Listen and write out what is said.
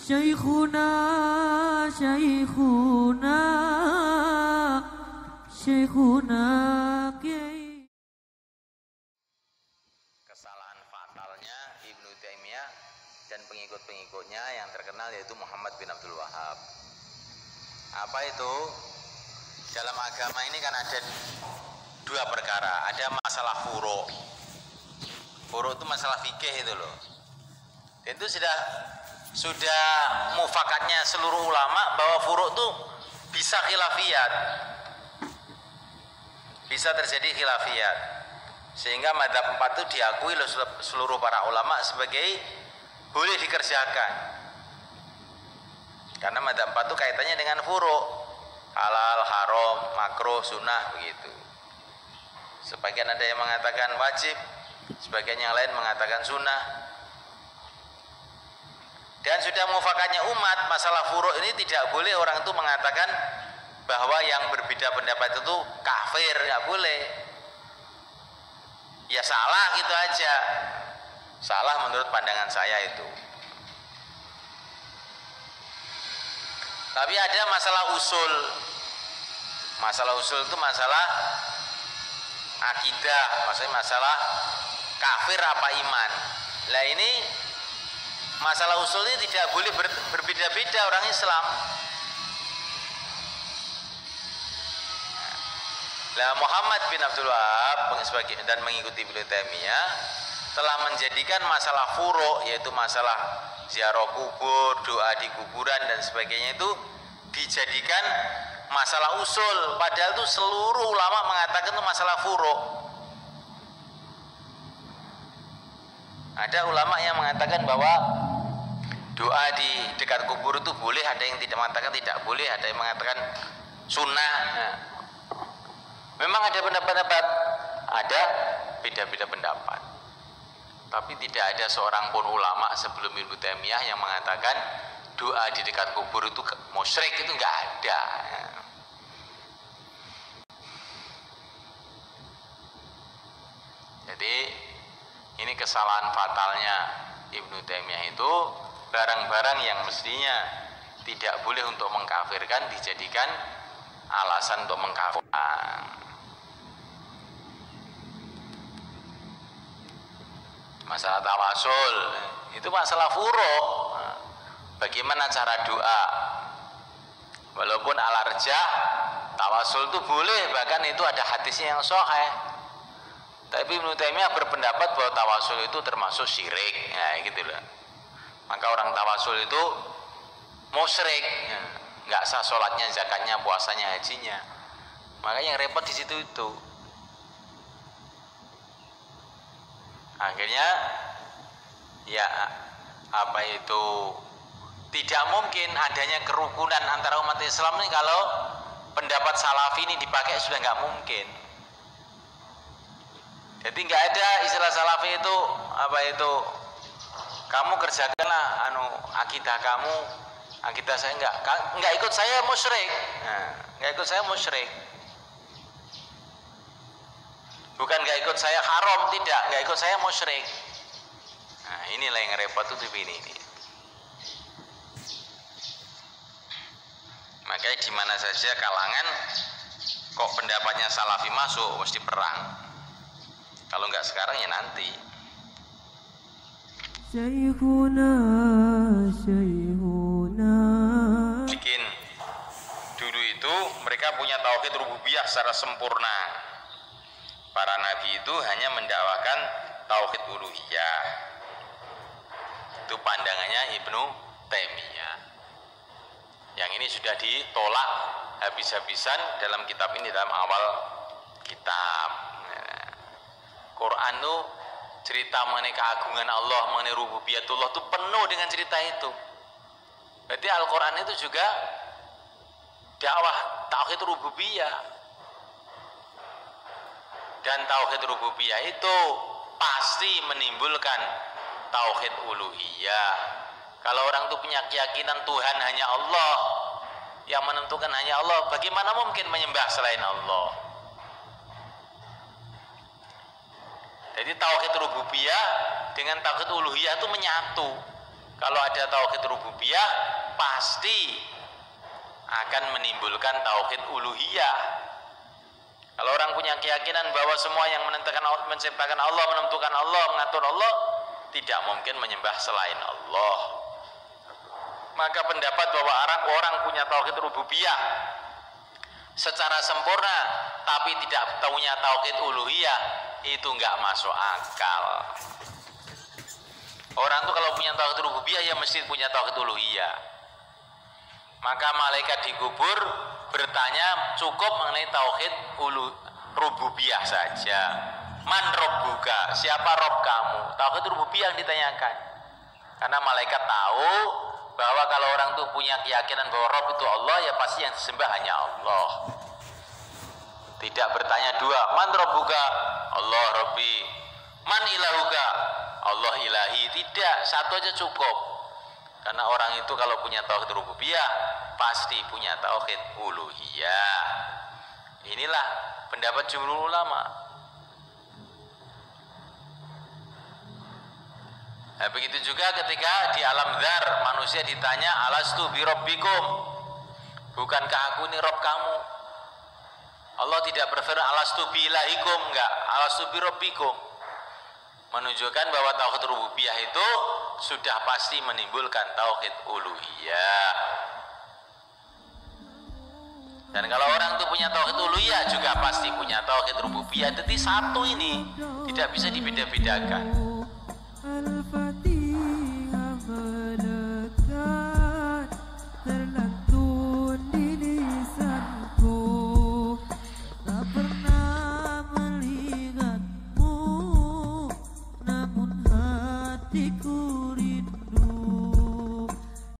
Syekhuna, Syekhuna, Syekhuna Kiai. Kesalahan fatalnya Ibnu Taimiyah dan pengikut-pengikutnya yang terkenal yaitu Muhammad bin Abdul Wahab. Apa itu? Dalam agama ini kan ada dua perkara, ada masalah furu'. Furu' itu masalah fikih itu loh. Dan itu sudah mufakatnya seluruh ulama bahwa furu' itu bisa khilafiyat. Bisa terjadi khilafiyat. Sehingga madzhab 4 itu diakui oleh seluruh para ulama sebagai boleh dikerjakan. Karena madzhab 4 itu kaitannya dengan furu'. Halal, haram, makruh, sunnah begitu. Sebagian ada yang mengatakan wajib, sebagian yang lain mengatakan sunnah. Dan sudah mufakatnya umat masalah furu' ini tidak boleh orang itu mengatakan bahwa yang berbeda pendapat itu kafir, nggak boleh. Ya salah gitu aja. Salah menurut pandangan saya itu. Tapi ada masalah usul. Masalah usul itu masalah akidah, maksudnya masalah kafir apa iman. Lah ini masalah usul ini tidak boleh berbeda-beda orang Islam. Lah Muhammad bin Abdul Wahab dan mengikuti Ibnu Taimiyah telah menjadikan masalah furu', yaitu masalah ziarah kubur, doa di kuburan dan sebagainya itu dijadikan masalah usul, padahal itu seluruh ulama mengatakan itu masalah furu'. Ada ulama yang mengatakan bahwa doa di dekat kubur itu boleh, ada yang tidak mengatakan tidak boleh, ada yang mengatakan sunnah. Nah, memang ada pendapat-pendapat, ada beda-beda pendapat. Tapi tidak ada seorang pun ulama sebelum Ibnu Taimiyah yang mengatakan doa di dekat kubur itu musyrik, itu enggak ada. Jadi ini kesalahan fatalnya Ibnu Taimiyah itu, barang-barang yang mestinya tidak boleh untuk mengkafirkan dijadikan alasan untuk mengkafirkan. Masalah tawasul itu masalah furu'. Bagaimana cara doa? Walaupun al-arjah tawasul itu boleh, bahkan itu ada hadisnya yang sahih. Tapi Ibnu Taimiyah berpendapat bahwa tawasul itu termasuk syirik. Nah, gitu loh. Maka orang tawasul itu musyrik, nggak sah sholatnya, zakatnya, puasanya, hajinya. Makanya yang repot di situ itu. Akhirnya ya apa itu, tidak mungkin adanya kerukunan antara umat Islam ini kalau pendapat salafi ini dipakai, sudah nggak mungkin. Jadi nggak ada istilah salafi itu apa itu, kamu kerjakanlah akidah kamu, akidah saya nggak ikut saya musyrik. Nah, nggak ikut saya musyrik. Bukan nggak ikut saya haram, tidak, nggak ikut saya musyrik. Nah, inilah yang repot itu ini. Makanya di mana saja kalangan kok pendapatnya salafi masuk, mesti perang. Kalau nggak sekarang ya nanti. Syekhuna, Syekhuna. Bikin dulu itu mereka punya tauhid rububiyah secara sempurna. Para nabi itu hanya mendakwakan tauhid uluhiyah. Itu pandangannya Ibnu Taimiyah. Yang ini sudah ditolak habis-habisan dalam kitab ini, dalam awal kitab. Quran itu cerita mengenai keagungan Allah, mengenai rububiyatullah itu penuh dengan cerita itu. Berarti Al-Quran itu juga dakwah tauhid rububiyah. Dan tauhid rububiyah itu pasti menimbulkan tauhid uluhiyah. Kalau orang itu punya keyakinan Tuhan hanya Allah, yang menentukan hanya Allah, bagaimana mungkin menyembah selain Allah? Jadi tauhid rububiyah dengan tauhid uluhiyah itu menyatu. Kalau ada tauhid rububiyah, pasti akan menimbulkan tauhid uluhiyah. Kalau orang punya keyakinan bahwa semua yang menciptakan Allah, menentukan Allah, mengatur Allah, tidak mungkin menyembah selain Allah. Maka pendapat bahwa orang punya tauhid rububiyah secara sempurna tapi tidak punya tauhid uluhiyah, itu enggak masuk akal. Orang tuh kalau punya tauhid rububiyah ya mesti punya tauhid uluhiyah. Maka malaikat di kubur bertanya cukup mengenai tauhid rububiyah saja. Man robbuka, siapa rob kamu? Tauhid rububiyah yang ditanyakan. Karena malaikat tahu bahwa kalau orang tuh punya keyakinan bahwa rob itu Allah, ya pasti yang disembah hanya Allah. Tidak bertanya dua, man robbuka, Allah robbi, man ilahuka, Allah ilahi. Tidak, satu aja cukup. Karena orang itu kalau punya tauhid rububiyah pasti punya tauhid uluhiyah. Inilah pendapat jumhur ulama. Nah, begitu juga ketika di alam dzar manusia ditanya alastu bi rabbikum, bukankah aku ini rob kamu? Allah tidak berfirman alastu bi ilahikum, enggak, alastu bi rabbikum, menunjukkan bahwa tauhid rububiyah itu sudah pasti menimbulkan tauhid uluhiyah. Dan kalau orang itu punya tauhid uluhiyah juga pasti punya tauhid rububiyah. Jadi satu ini tidak bisa dibeda-bedakan.